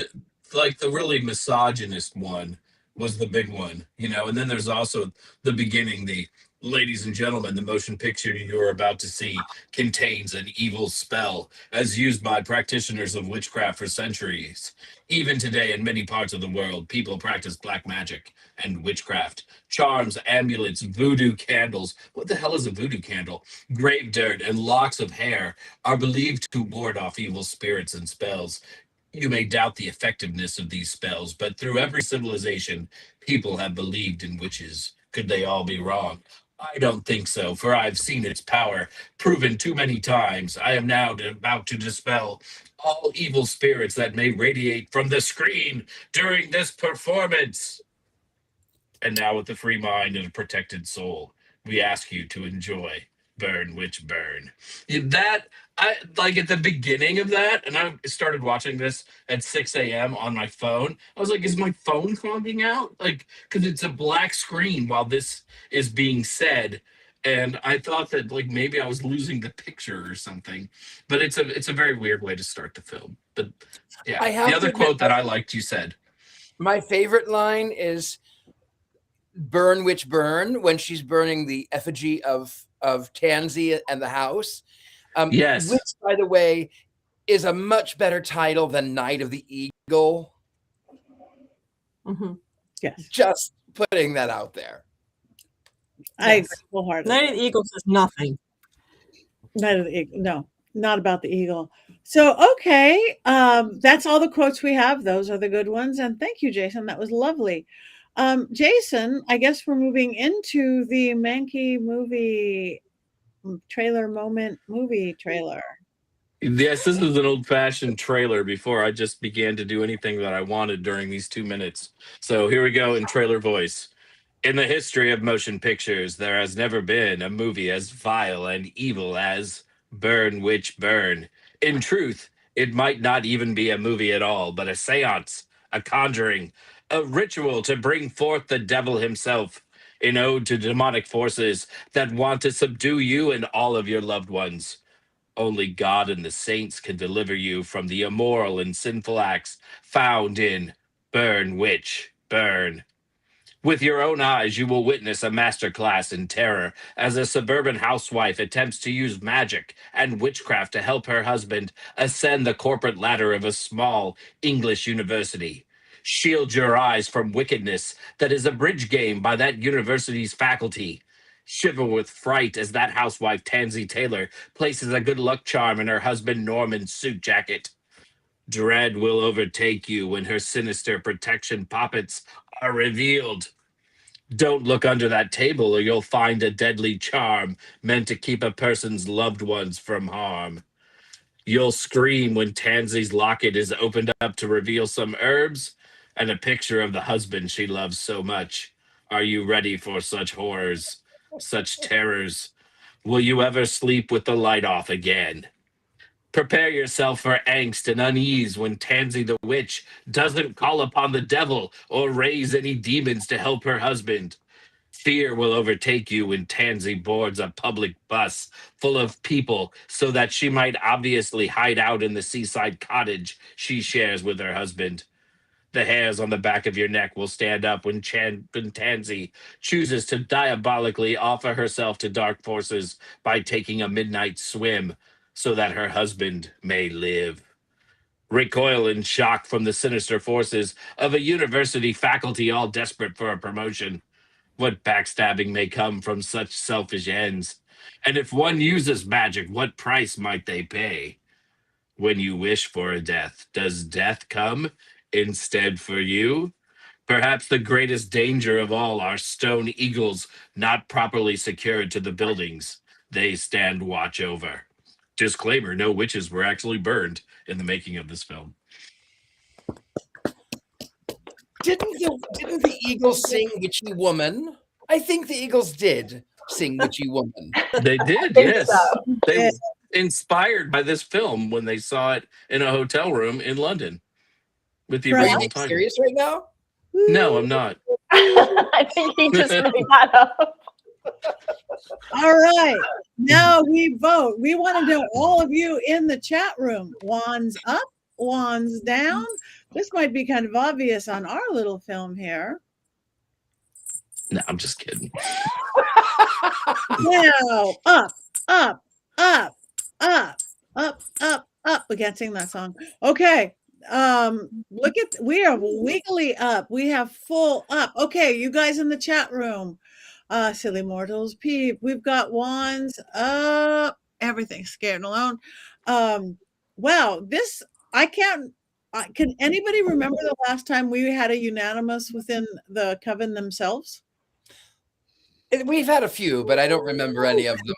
like the really misogynist one, was the big one, and then there's also the beginning, the ladies and gentlemen, the motion picture you're about to see contains an evil spell as used by practitioners of witchcraft for centuries. Even today, in many parts of the world, people practice black magic and witchcraft. Charms, amulets, voodoo candles. What the hell is a voodoo candle? Grave dirt and locks of hair are believed to ward off evil spirits and spells. You may doubt the effectiveness of these spells, but through every civilization, people have believed in witches. Could they all be wrong? I don't think so, for I've seen its power proven too many times. I am now about to dispel all evil spirits that may radiate from the screen during this performance. And now, with a free mind and a protected soul, we ask you to enjoy Burn Witch Burn. That, I like at the beginning of that, and I started watching this at 6 a.m. on my phone. I was like, is my phone fogging out? Like, because it's a black screen while this is being said. And I thought that like maybe I was losing the picture or something. But it's a very weird way to start the film. But yeah, the other quote that I liked, you said. My favorite line is "Burn Witch Burn" when she's burning the effigy of Tansy and the house. Yes. Which, by the way, is a much better title than Night of the Eagle. Mm-hmm. Yes. Just putting that out there. I agree wholeheartedly. Night of the Eagle says nothing. Night of the Eagle. No, not about the eagle. So, okay. That's all the quotes we have. Those are the good ones. And thank you, Jason. That was lovely. Jason, I guess we're moving into the Mankey movie trailer moment, movie trailer. Yes, this is an old-fashioned trailer before I just began to do anything that I wanted during these 2 minutes. So here we go in trailer voice. In the history of motion pictures, there has never been a movie as vile and evil as Burn Witch Burn. In truth, it might not even be a movie at all, but a seance, a conjuring, a ritual to bring forth the devil himself, an ode to demonic forces that want to subdue you and all of your loved ones. Only God and the saints can deliver you from the immoral and sinful acts found in Burn Witch Burn. With your own eyes, you will witness a masterclass in terror as a suburban housewife attempts to use magic and witchcraft to help her husband ascend the corporate ladder of a small English university. Shield your eyes from wickedness that is a bridge game by that university's faculty. Shiver with fright as that housewife, Tansy Taylor, places a good luck charm in her husband Norman's suit jacket. Dread will overtake you when her sinister protection poppets are revealed. Don't look under that table or you'll find a deadly charm meant to keep a person's loved ones from harm. You'll scream when Tansy's locket is opened up to reveal some herbs and a picture of the husband she loves so much. Are you ready for such horrors, such terrors? Will you ever sleep with the light off again? Prepare yourself for angst and unease when Tansy the witch doesn't call upon the devil or raise any demons to help her husband. Fear will overtake you when Tansy boards a public bus full of people so that she might obviously hide out in the seaside cottage she shares with her husband. The hairs on the back of your neck will stand up when Tansy chooses to diabolically offer herself to dark forces by taking a midnight swim so that her husband may live. Recoil in shock from the sinister forces of a university faculty all desperate for a promotion. What backstabbing may come from such selfish ends? And if one uses magic, what price might they pay? When you wish for a death, does death come instead for you? Perhaps the greatest danger of all are stone eagles not properly secured to the buildings they stand watch over. Disclaimer, no witches were actually burned in the making of this film. Didn't the Eagles sing Witchy Woman? I think the Eagles did sing Witchy Woman. They did, think yes. so. They were inspired by this film when they saw it in a hotel room in London with the Are you original being title. serious right now? No, I'm not. I think he just made that up. All right. Now we vote. We want to know all of you in the chat room. Wands up, wands down. This might be kind of obvious on our little film here. No, I'm just kidding. Now, up, up, up, up, up, up, up. We can't sing that song. Okay. Look at, we are wiggly up. We have full up. Okay, you guys in the chat room. Silly mortals, peep. We've got wands up. Everything scared and alone. Wow, this I can't. Can anybody remember the last time we had a unanimous within the coven themselves? We've had a few, but I don't remember any of them.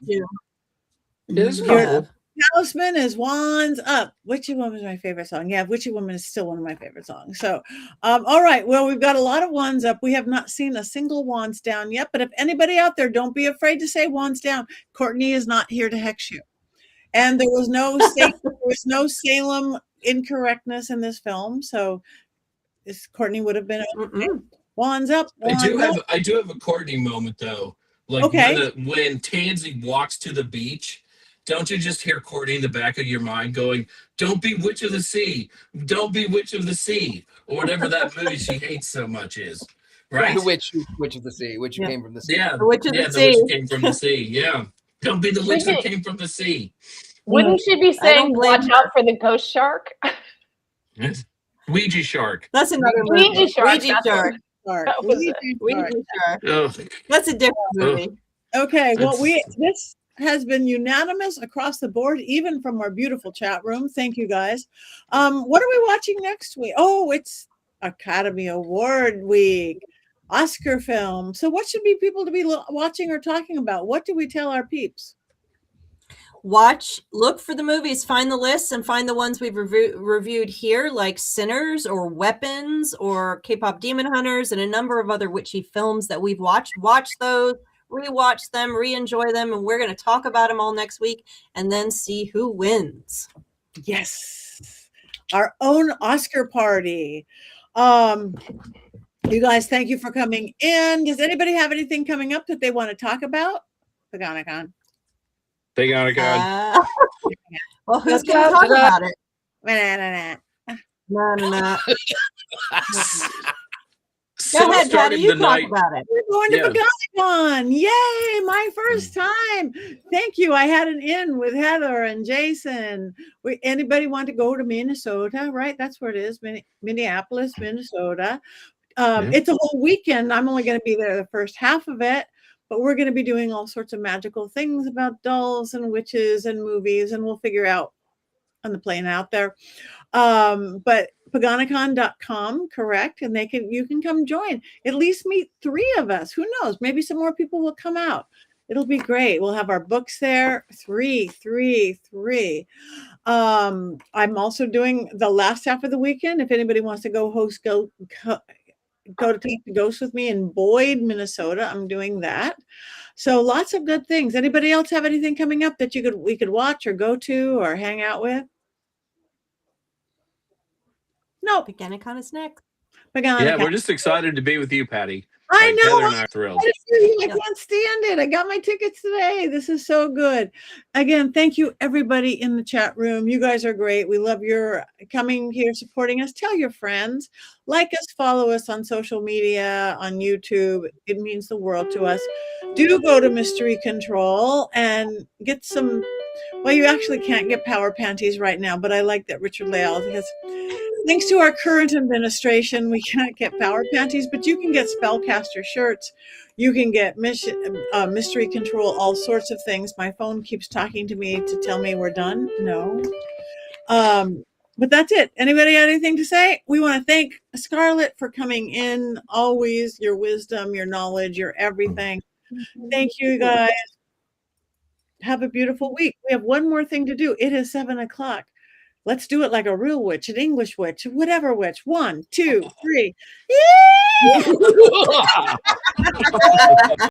There's a Your couple. talisman is wands up. Witchy Woman is my favorite song. Yeah, Witchy Woman is still one of my favorite songs. So, all right. Well, we've got a lot of wands up. We have not seen a single wands down yet. But if anybody out there, don't be afraid to say wands down. Courtney is not here to hex you. And there was no Salem incorrectness in this film. So this Courtney would have been okay. Wands up. Wands I do have a Courtney moment though. Like Okay. when Tansy walks to the beach, don't you just hear Courtney in the back of your mind going, "Don't be Witch of the Sea, don't be Witch of the Sea," or whatever that movie she hates so much is, right? The witch of the sea, which came from the sea. Yeah, The Witch of the the Sea. witch came from the sea. Yeah, don't be the witch that came from the sea. Wouldn't she be I don't saying, blame watch her. out for the ghost shark? Yes. Ouija shark. That's another movie. Ouija shark. Ouija that's shark. what- Shark. That was Ouija it. shark. Ouija shark. Oh, That's a different movie. Okay, well, That's- this has been unanimous across the board, even from our beautiful chat room. Thank you guys. What are we watching next week? Oh, it's Academy Award week, Oscar film. So, what should be people to be watching or talking about? What do we tell our peeps? Look for the movies, find the lists, and find the ones we've reviewed here, like Sinners or Weapons or K-pop Demon Hunters, and a number of other witchy films that we've watched. Watch those, rewatch them, re-enjoy them, and we're going to talk about them all next week and then see who wins. Yes, our own Oscar party. You guys, thank you for coming in. Does anybody have anything coming up that they want to talk about? Paganicon. they got it. Well, who's going to talk about it? Nah. No. So Go ahead, Patty. You the talk night. about it. We're going to Yeah. Paganicon. Yay, my first time. Thank you. I had an in with Heather and Jason. Anybody want to go to Minnesota? Right? That's where it is. Minneapolis, Minnesota. Yeah. It's a whole weekend. I'm only going to be there the first half of it, but we're going to be doing all sorts of magical things about dolls and witches and movies, and we'll figure out on the plane out there. But Paganicon.com, correct? And you can come join. At least meet 3 of us. Who knows? Maybe some more people will come out. It'll be great. We'll have our books there. 3. I'm also doing the last half of the weekend. If anybody wants to go host go to Talk to Ghosts with me in Boyd, Minnesota. I'm doing that. So lots of good things. Anybody else have anything coming up that we could watch or go to or hang out with? Nope. Beganicon is next. Yeah, we're just excited to be with you, Patty. I Like, know. Heather and I are thrilled. I can't stand it. I got my tickets today. This is so good. Again, thank you everybody in the chat room. You guys are great. We love your coming here, supporting us. Tell your friends. Like us, follow us on social media, on YouTube. It means the world to us. Do go to Mystery Control and get some. Well, you actually can't get power panties right now, but I like that Richard Leal has. Thanks to our current administration, we can't get power panties, but you can get spellcaster shirts. You can get Mystery Control, all sorts of things. My phone keeps talking to me to tell me we're done. No. But that's it. Anybody got anything to say? We want to thank Scarlett for coming in. Always your wisdom, your knowledge, your everything. Thank you, guys. Have a beautiful week. We have one more thing to do. It is 7:00. Let's do it like a real witch, an English witch, whatever witch. 1, 2, 3. Yay!